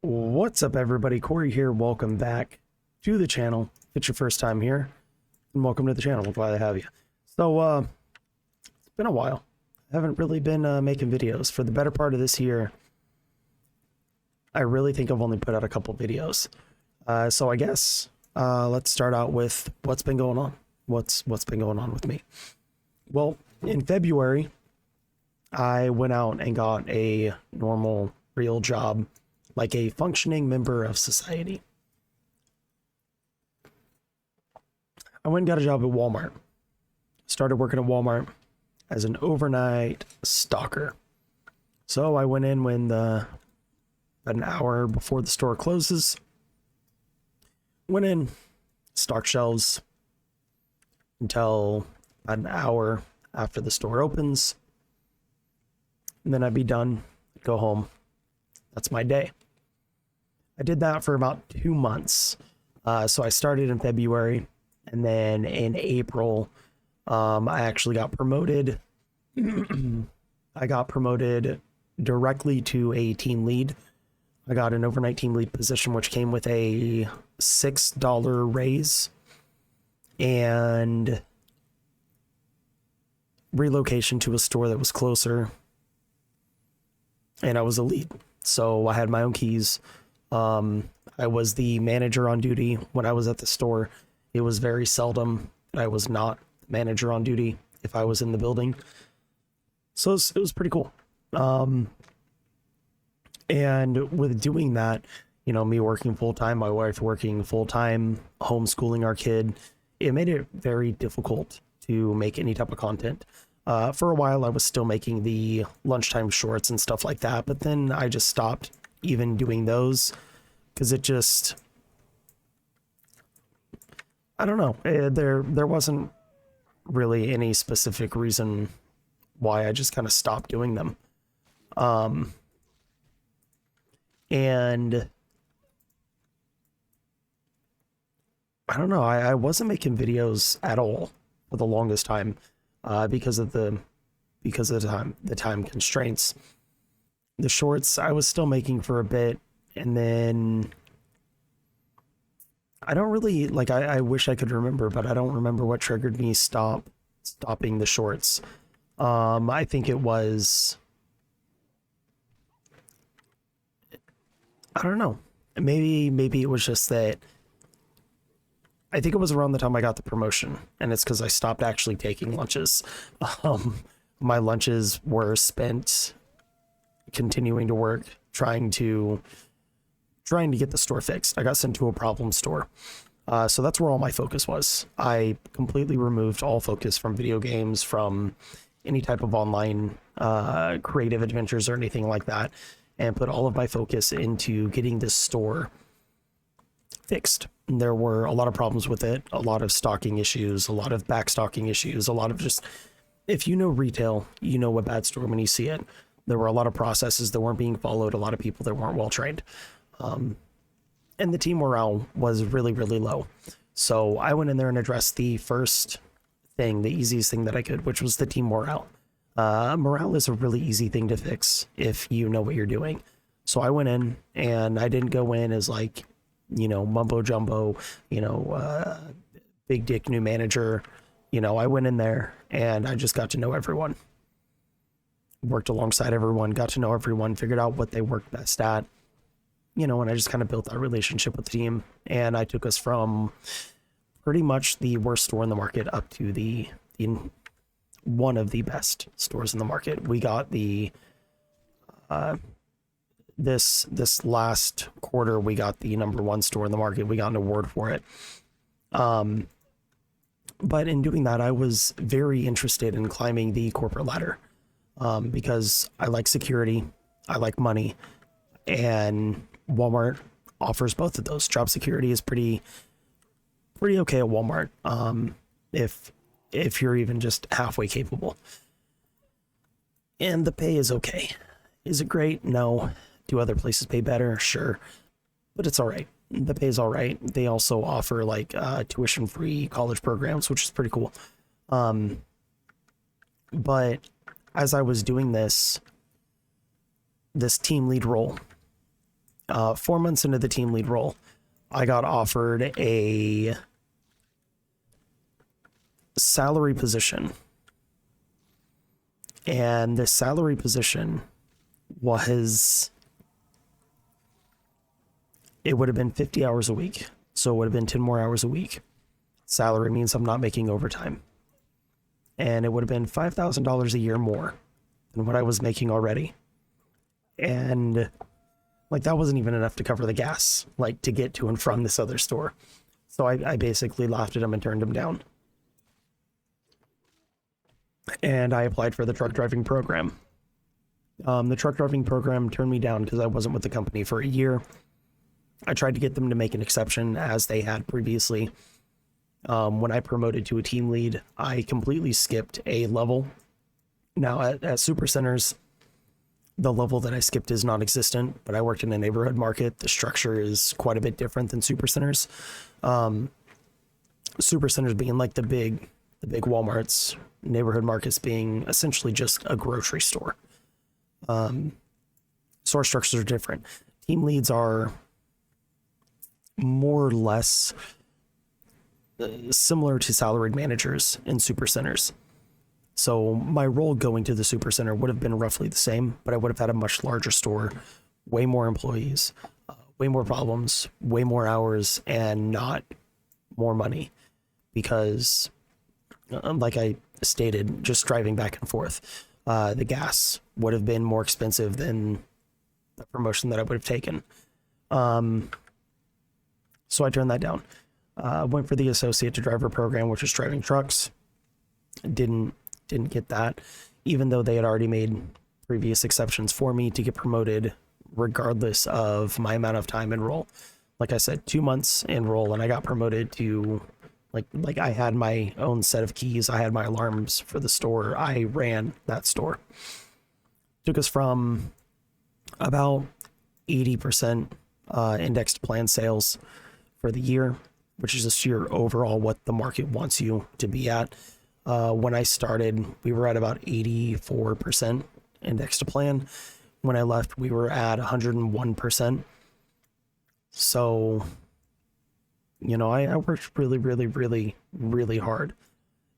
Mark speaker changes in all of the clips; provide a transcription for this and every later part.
Speaker 1: What's up, everybody? Corey here. Welcome back to the channel. If it's your first time here, and welcome to the channel. We're glad to have you. So, it's been a while. I haven't really been making videos for the better part of this year. I really think I've only put out a couple videos. So I guess let's start out with what's been going on. What's been going on with me? Well, in February, I went out and got a normal, real job, like a functioning member of society. I went and got a job at Walmart. Started working at Walmart as an overnight stalker. So I went in when about an hour before the store closes. Went in, stocked shelves until about an hour after the store opens. And then I'd be done, go home. That's my day. I did that for about 2 months. So I started in February, and then in April, I actually got promoted. I got promoted directly to a team lead. I got an overnight team lead position, which came with a $6 raise and relocation to a store that was closer. And I was a lead. So I had my own keys. I was the manager on duty when I was at the store. It was very seldom that I was not manager on duty if I was in the building. So it was pretty cool. And with doing that, you know, me working full-time, my wife working full-time, homeschooling our kid, it made it very difficult to make any type of content. For a while, I was still making the lunchtime shorts and stuff like that, but then I just stopped even doing those because it just, I don't know. There wasn't really any specific reason why. I just kind of stopped doing them. And I don't know. I wasn't making videos at all for the longest time. Because of the time constraints. The shorts I was still making for a bit, and then I don't really like. I wish I could remember, but I don't remember what triggered me stopping the shorts. I think it was, I don't know. Maybe it was just that. I think it was around the time I got the promotion, and it's because I stopped actually taking lunches. My lunches were spent continuing to work, trying to get the store fixed. I got sent to a problem store. So that's where all my focus was. I completely removed all focus from video games, from any type of online creative adventures or anything like that, and put all of my focus into getting this store fixed. There were a lot of problems with it, a lot of stocking issues, a lot of backstocking issues, a lot of just, if you know retail, you know a bad store when you see it. There were a lot of processes that weren't being followed, a lot of people that weren't well trained. And the team morale was really, really low. So I went in there and addressed the first thing, the easiest thing that I could, which was the team morale. Morale is a really easy thing to fix if you know what you're doing. So I went in, and I didn't go in as like, you know, mumbo jumbo, you know, big dick new manager. You know, I went in there and I just got to know everyone, worked alongside everyone, got to know everyone, figured out what they worked best at, you know, and I just kind of built that relationship with the team. And I took us from pretty much the worst store in the market up to the one of the best stores in the market. We got the, this last quarter, we got the #1 store in the market. We got an award for it. But in doing that, I was very interested in climbing the corporate ladder, because I like security, I like money, and Walmart offers both of those. Job security is pretty okay at Walmart, if you're even just halfway capable. And the pay is okay. Is it great? No. Do other places pay better? Sure. But it's all right. The pay is all right. They also offer like tuition-free college programs, which is pretty cool. But as I was doing this team lead role, 4 months into the team lead role, I got offered a salary position. And the salary position it would have been 50 hours a week. So it would have been 10 more hours a week. Salary means I'm not making overtime. And it would have been $5,000 a year more than what I was making already. And like, that wasn't even enough to cover the gas, like, to get to and from this other store. So I basically laughed at him and turned him down. And I applied for the truck driving program. The truck driving program turned me down because I wasn't with the company for a year. I tried to get them to make an exception, as they had previously. When I promoted to a team lead, I completely skipped a level. Now at super centers, the level that I skipped is non-existent, but I worked in a neighborhood market. The structure is quite a bit different than super centers. Super centers being like the big Walmarts, neighborhood markets being essentially just a grocery store. Store structures are different. Team leads are more or less similar to salaried managers in super centers. So my role going to the super center would have been roughly the same, but I would have had a much larger store, way more employees, way more problems, way more hours, and not more money. Because, like I stated, just driving back and forth, the gas would have been more expensive than the promotion that I would have taken. So I turned that down. Went for the associate to driver program, which was driving trucks. Didn't get that, even though they had already made previous exceptions for me to get promoted regardless of my amount of time in role. Like I said, 2 months in role, and I got promoted to like I had my own set of keys. I had my alarms for the store. I ran that store. Took us from about 80% indexed plan sales for the year, which is just your overall what the market wants you to be at. When I started, we were at about 84% index to plan. When I left, we were at 101%. So, I worked really, really, really, really hard.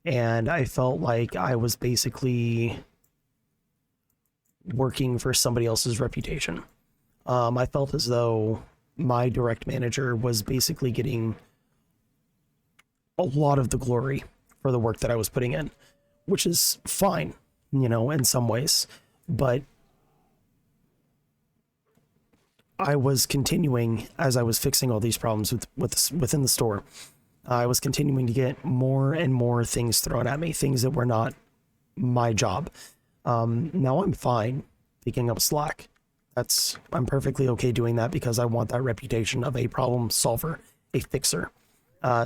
Speaker 1: And I felt like I was basically working for somebody else's reputation. I felt as though my direct manager was basically getting a lot of the glory for the work that I was putting in, which is fine, in some ways. But I was continuing, as I was fixing all these problems within the store, I was continuing to get more and more things thrown at me, things that were not my job. Now I'm fine picking up slack. I'm perfectly okay doing that because I want that reputation of a problem solver, a fixer,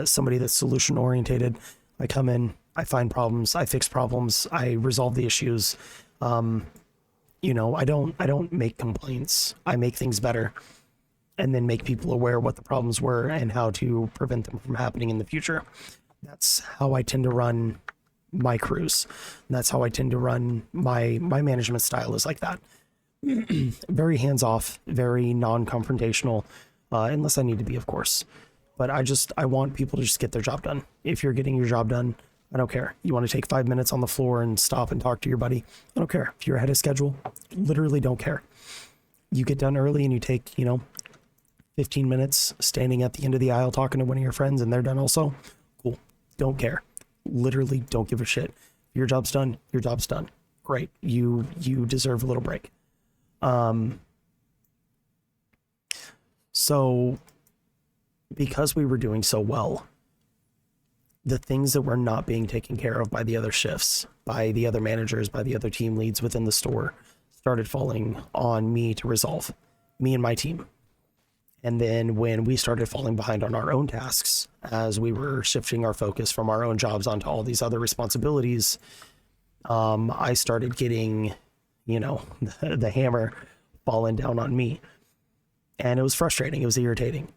Speaker 1: somebody that's solution orientated. I come in, I find problems, I fix problems, I resolve the issues. I don't make complaints. I make things better and then make people aware what the problems were and how to prevent them from happening in the future. That's how I tend to run my crews. That's how I tend to run my management style, is like that. Very hands-off, very non-confrontational, unless I need to be, of course. But I want people to just get their job done. If you're getting your job done, I don't care. You want to take 5 minutes on the floor and stop and talk to your buddy, I don't care. If you're ahead of schedule, literally don't care. You get done early and you take, 15 minutes standing at the end of the aisle talking to one of your friends and they're done also, cool. Don't care. Literally don't give a shit. Your job's done, your job's done. Great. You deserve a little break. So because we were doing so well, the things that were not being taken care of by the other shifts, by the other managers, by the other team leads within the store, started falling on me to resolve, me and my team. And then when we started falling behind on our own tasks, as we were shifting our focus from our own jobs onto all these other responsibilities, I started getting, the hammer falling down on me. And it was frustrating. It was irritating.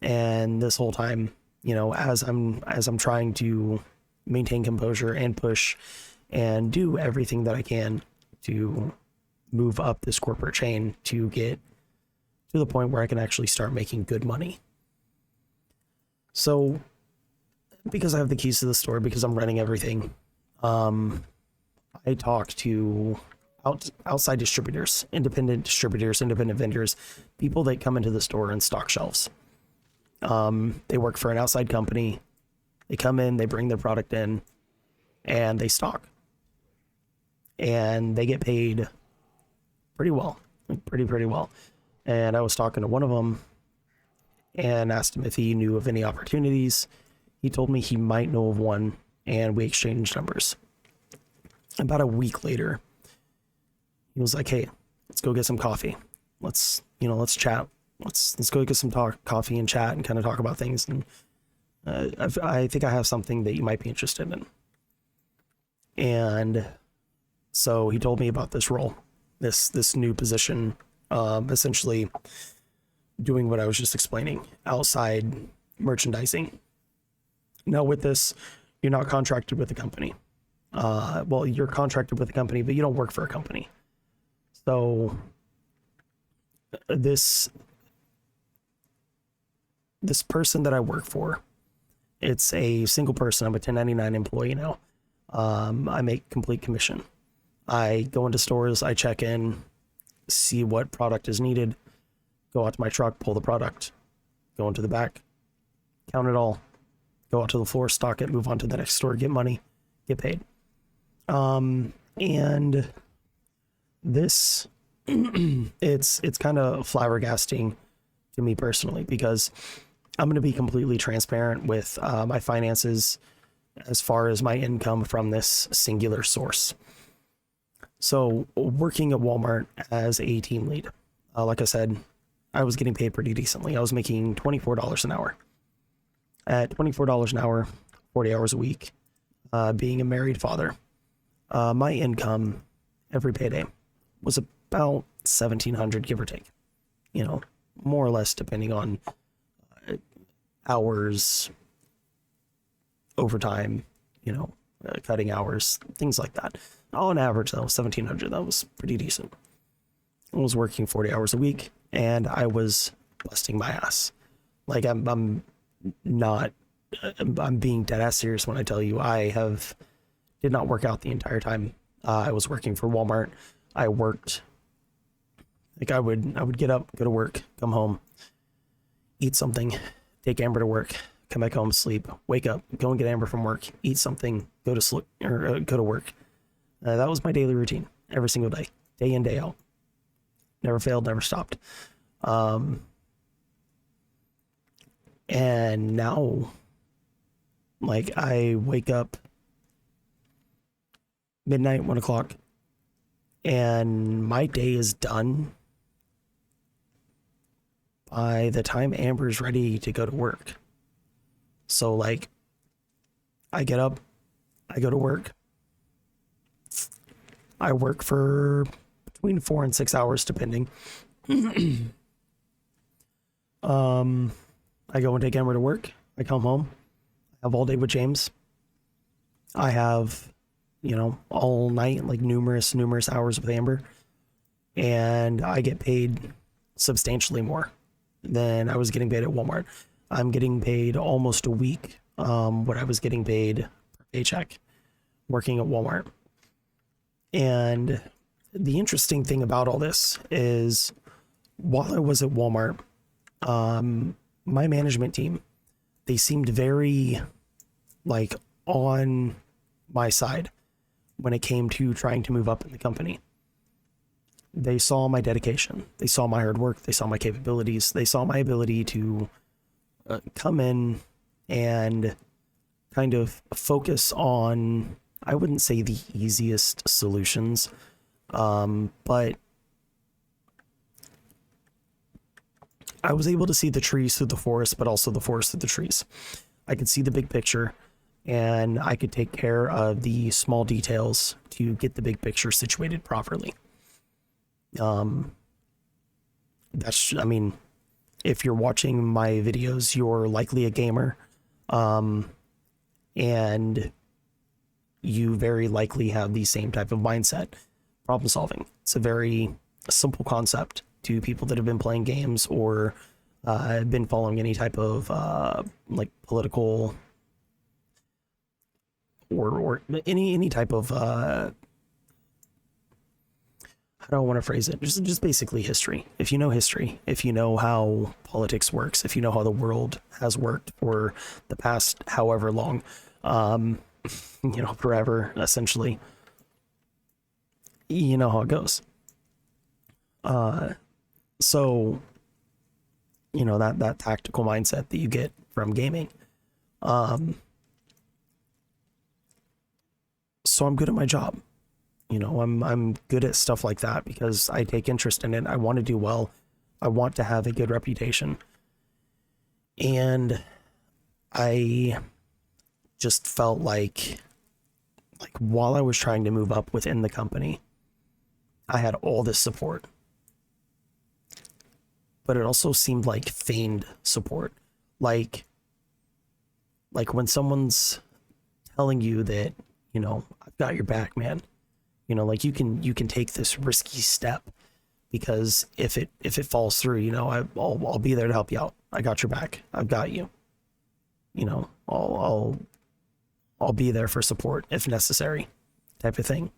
Speaker 1: And this whole time, as I'm trying to maintain composure and push and do everything that I can to move up this corporate chain to get to the point where I can actually start making good money. So because I have the keys to the store, because I'm running everything, I talk to outside distributors, independent vendors, people that come into the store and stock shelves. They work for an outside company. They come in, they bring their product in, and they stock. And they get paid pretty well, pretty well. And I was talking to one of them and asked him if he knew of any opportunities. He told me he might know of one, and we exchanged numbers. About a week later, he was like, "Hey, let's go get some coffee. Let's chat. Let's go get some coffee and chat and kind of talk about things. And I think I have something that you might be interested in." And so he told me about this role, this new position, essentially doing what I was just explaining, outside merchandising. Now with this, you're not contracted with a company. Well, you're contracted with a company, but you don't work for a company. So this person that I work for, it's a single person. I'm a 1099 employee now. I make complete commission. I go into stores, I check in, see what product is needed, go out to my truck, pull the product, go into the back, count it all, go out to the floor, stock it, move on to the next store, get money, get paid. And this, it's kind of flabbergasting to me personally, because I'm going to be completely transparent with my finances as far as my income from this singular source. So working at Walmart as a team lead, like I said, I was getting paid pretty decently. I was making $24 an hour. At $24 an hour, 40 hours a week, being a married father, my income every payday was about $1,700, give or take. More or less, depending on hours, overtime, cutting hours, things like that. On average, though, $1,700, that was pretty decent. I was working 40 hours a week, and I was busting my ass. Like, I'm being dead ass serious when I tell you did not work out the entire time I was working for Walmart. I worked, like I would get up, go to work, come home, eat something, take Amber to work, come back home, sleep, wake up, go and get Amber from work, eat something, go to sleep, or go to work. That was my daily routine every single day, day in, day out. Never failed, never stopped. And now, like, I wake up midnight, 1 o'clock, and my day is done by the time Amber's ready to go to work. So, like, I get up, I go to work. I work for between 4 and 6 hours, depending. I go and take Amber to work. I come home. I have all day with James. I have, all night, like numerous hours with Amber. And I get paid substantially more than I was getting paid at Walmart. I'm getting paid almost a week what I was getting paid per paycheck working at Walmart. And the interesting thing about all this is, while I was at Walmart, my management team, they seemed very, like, on my side when it came to trying to move up in the company. They saw my dedication. They saw my hard work. They saw my capabilities. They saw my ability to come in and kind of focus on, I wouldn't say the easiest solutions, but I was able to see the trees through the forest, but also the forest through the trees. I could see the big picture, and I could take care of the small details to get the big picture situated properly. If you're watching my videos, you're likely a gamer, and you very likely have the same type of mindset. Problem solving. It's a very simple concept, to people that have been playing games or been following any type of like political or any type of how do I want to phrase it? Just basically history. If you know history, if you know how politics works, if you know how the world has worked for the past however long, forever essentially, you know how it goes. So that tactical mindset that you get from gaming. So I'm good at my job. I'm good at stuff like that because I take interest in it. I want to do well. I want to have a good reputation. And I just felt like while I was trying to move up within the company, I had all this support. But it also seemed like feigned support. Like when someone's telling you that, I've got your back, man. Like you can take this risky step because if it falls through, I'll be there to help you out. I got your back. I've got you. I'll be there for support if necessary, type of thing.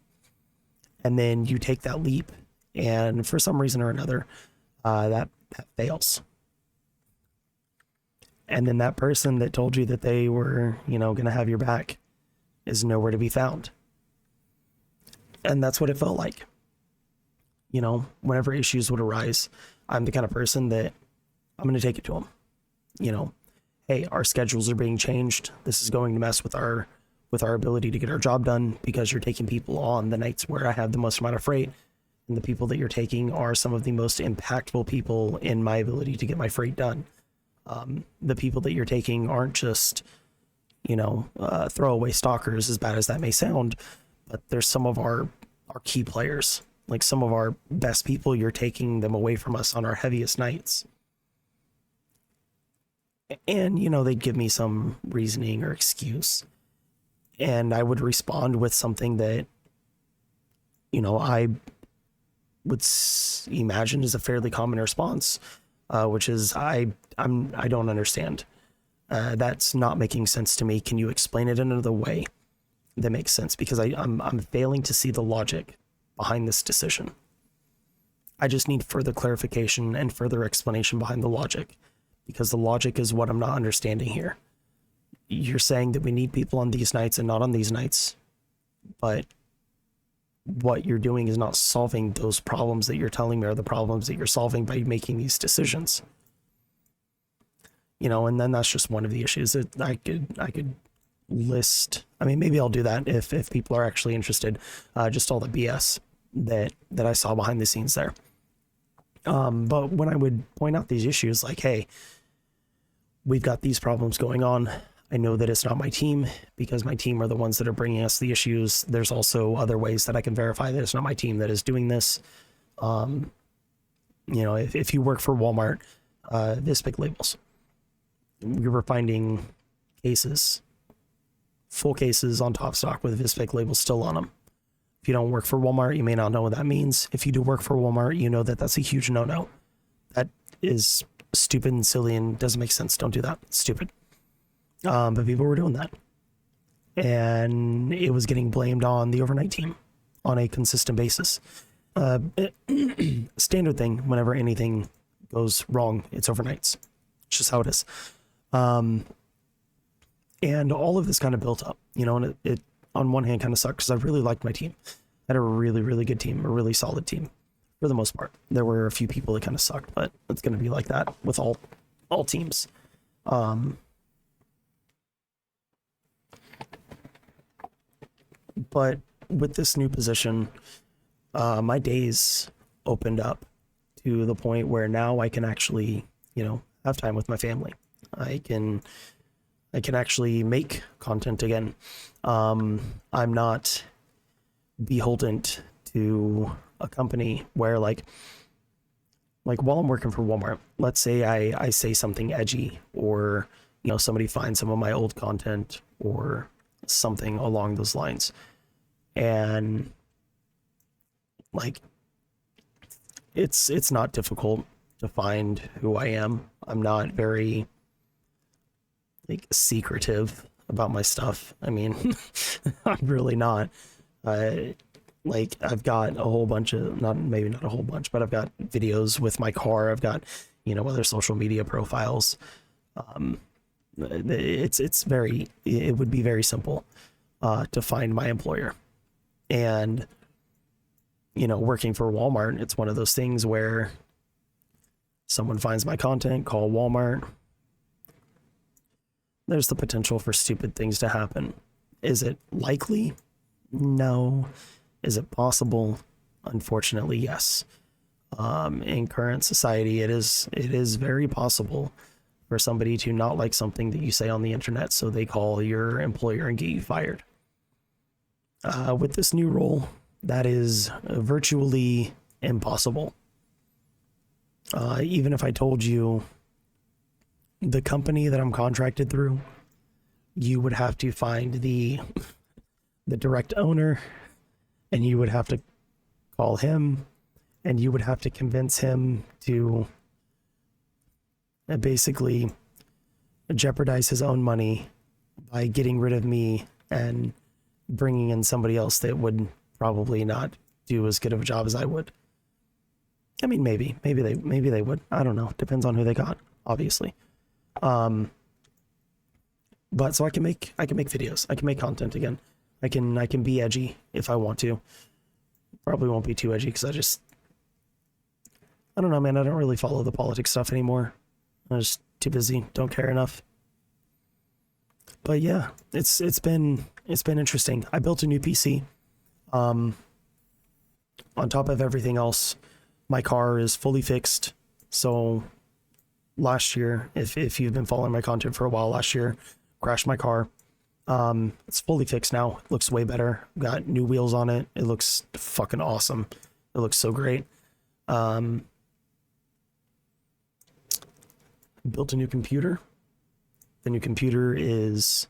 Speaker 1: And then you take that leap, and for some reason or another, that fails. And then that person that told you that they were, going to have your back is nowhere to be found. And that's what it felt like. Whenever issues would arise, I'm the kind of person that I'm going to take it to them. Hey, our schedules are being changed. This is going to mess with our ability to get our job done because you're taking people on the nights where I have the most amount of freight. And the people that you're taking are some of the most impactful people in my ability to get my freight done. The people that you're taking aren't just, throwaway stalkers, as bad as that may sound, but there's some of our key players, like some of our best people. You're taking them away from us on our heaviest nights. And, they'd give me some reasoning or excuse. And I would respond with something that, I would imagine is a fairly common response, which is, I don't understand. That's not making sense to me. Can you explain it in another way that makes sense? Because I'm failing to see the logic behind this decision. I just need further clarification and further explanation behind the logic, because the logic is what I'm not understanding here. You're saying that we need people on these nights and not on these nights, but what you're doing is not solving those problems that you're telling me are the problems that you're solving by making these decisions. And then that's just one of the issues that I could list. I mean, maybe I'll do that if people are actually interested, just all the BS that I saw behind the scenes there. But when I would point out these issues, like, hey, we've got these problems going on. I know that it's not my team because my team are the ones that are bringing us the issues. There's also other ways that I can verify that it's not my team that is doing this. If you work for Walmart, this big labels, we were finding cases, full cases on Top Stock with Vispic labels still on them. If you don't work for Walmart, you may not know what that means. If you do work for Walmart, you know that that's a huge no-no. That is stupid and silly and doesn't make sense. Don't do that. It's stupid. But people were doing that. And it was getting blamed on the overnight team on a consistent basis. Standard thing, whenever anything goes wrong, it's overnights. It's just how it is. And all of this kind of built up, and it on one hand kind of sucked because I really liked my team. I had a really, really good team, a really solid team for the most part. There were a few people that kind of sucked, but it's going to be like that with all teams. But with this new position, my days opened up to the point where now I can actually, have time with my family. I can actually make content again. I'm not beholden to a company where like while I'm working for Walmart, let's say I say something edgy, or somebody finds some of my old content or something along those lines, and it's not difficult to find who I am. I'm not very like secretive about my stuff. I mean, I'm really not. Like I've got a whole bunch of, not maybe not a whole bunch, but I've got videos with my car. I've got, you know, other social media profiles. It's very, it would be very simple to find my employer. And you know, working for Walmart, it's one of those things where someone finds my content, call Walmart. There's the potential for stupid things to happen. Is it likely? No. Is it possible? Unfortunately, yes. In current society, it is very possible for somebody to not like something that you say on the internet, so they call your employer and get you fired. With this new role, that is virtually impossible. Even if I told you the company that I'm contracted through, you would have to find the direct owner, and you would have to call him, and you would have to convince him to basically jeopardize his own money by getting rid of me and bringing in somebody else that would probably not do as good of a job as I would. I mean, maybe they would. I don't know. Depends on who they got, obviously. But so I can make videos. I can make content again. I can be edgy if I want to. Probably won't be too edgy because I don't know, man. I don't really follow the politics stuff anymore. I'm just too busy. Don't care enough. But yeah, it's been interesting. I built a new PC. On top of everything else, my car is fully fixed. So last year, if you've been following my content for a while, last year crashed my car. It's fully fixed now. It looks way better. Got new wheels on it. It looks fucking awesome. It looks so great. Built a new computer. The new computer is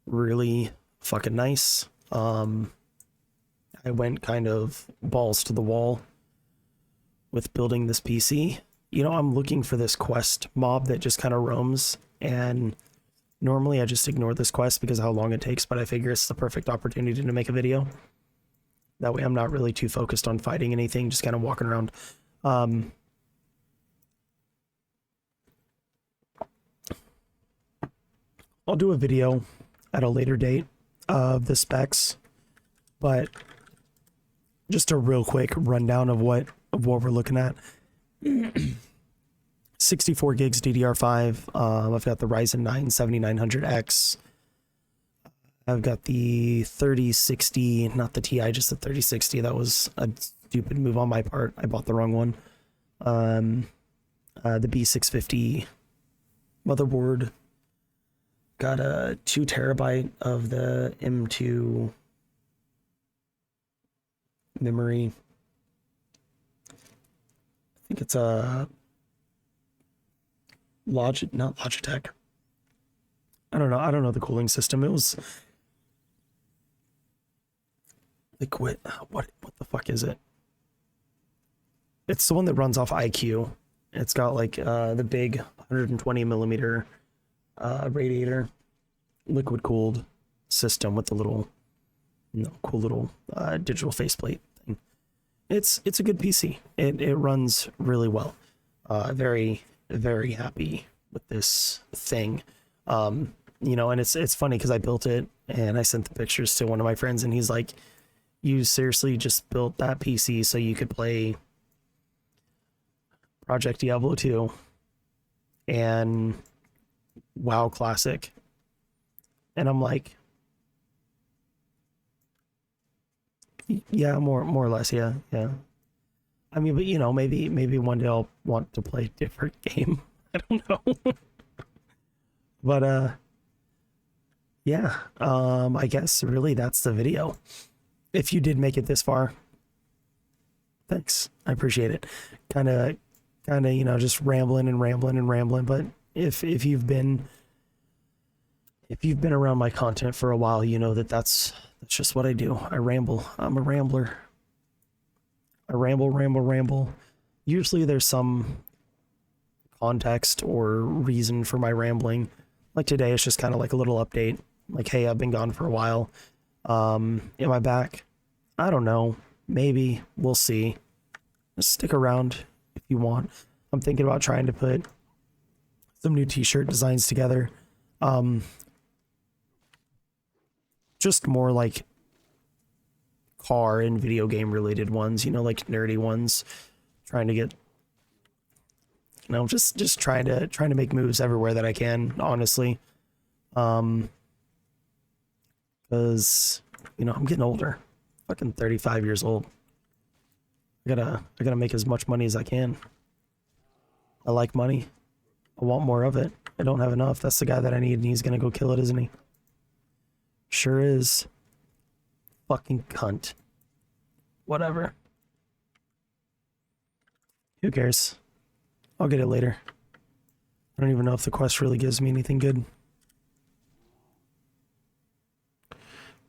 Speaker 1: really fucking nice. I went kind of balls to the wall with building this PC. You know, I'm looking for this quest mob that just kind of roams, and normally I just ignore this quest because of how long it takes, but I figure it's the perfect opportunity to make a video. That way I'm not really too focused on fighting anything, just kind of walking around. I'll do a video at a later date of the specs, but just a real quick rundown of what we're looking at. 64 gigs DDR5. I've got the Ryzen 9 7900X. I've got the 3060, not the Ti, just the 3060. That was a stupid move on my part. I bought the wrong one. The B650 motherboard. Got a 2 terabyte of the M2 memory. I think it's a not Logitech. I don't know the cooling system. It was like what the fuck is it? It's the one that runs off IQ. It's got like the big 120 millimeter radiator, liquid cooled system with the little, cool little digital faceplate thing. It's a good PC. It runs really well. Very happy with this thing. And it's funny because I built it and I sent the pictures to one of my friends and he's like, "You seriously just built that PC so you could play Project Diablo 2 and WoW Classic?" And I'm like, yeah, more or less, yeah. I mean, but maybe one day I'll want to play a different game. I don't know. But yeah, I guess really that's the video. If you did make it this far, thanks. I appreciate it. Kind of, just rambling, but if you've been around my content for a while, you know that's just what I do. I ramble. I'm a rambler. I ramble. Usually there's some context or reason for my rambling. Like today, it's just kind of like a little update. Like, hey, I've been gone for a while. Am I back? I don't know. Maybe. We'll see. Just stick around if you want. I'm thinking about trying to put some new t-shirt designs together. Just more like car and video game related ones, you know, like nerdy ones. Trying to get, you know, just trying to make moves everywhere that I can, honestly. Because, you know, I'm getting older. Fucking 35 years old. I gotta make as much money as I can. I like money. I want more of it. I don't have enough. That's the guy that I need, and he's gonna go kill it, isn't he? Sure is. Fucking cunt. Whatever. Who cares? I'll get it later. I don't even know if the quest really gives me anything good.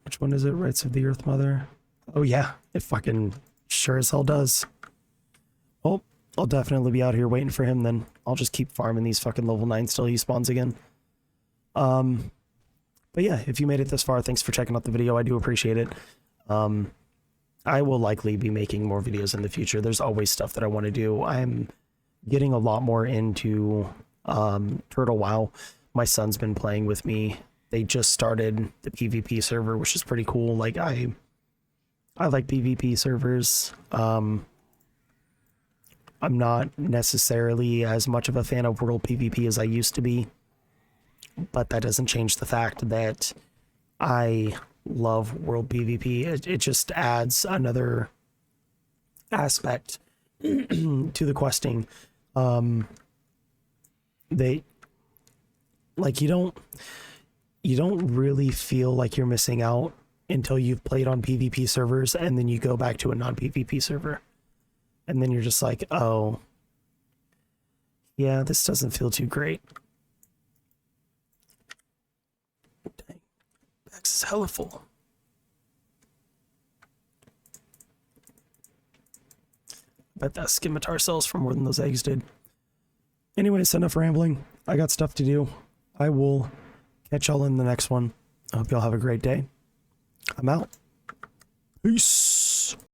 Speaker 1: Which one is it? Rights of the Earth Mother? Oh yeah, it fucking sure as hell does. Well, I'll definitely be out here waiting for him then. I'll just keep farming these fucking level 9 till he spawns again. But yeah, if you made it this far, thanks for checking out the video. I do appreciate it. I will likely be making more videos in the future. There's always stuff that I want to do. I'm getting a lot more into Turtle WoW. My son's been playing with me. They just started the PvP server, which is pretty cool. Like I like PvP servers. I'm not necessarily as much of a fan of World PvP as I used to be, but that doesn't change the fact that I love World PvP. It just adds another aspect to the questing. They like you don't really feel like you're missing out until you've played on PvP servers and then you go back to a non-PvP server. And then you're just like, oh, yeah, this doesn't feel too great. Dang, Bax is hella full. Bet that scimitar sells for more than those eggs did. Anyways, enough rambling. I got stuff to do. I will catch y'all in the next one. I hope y'all have a great day. I'm out. Peace.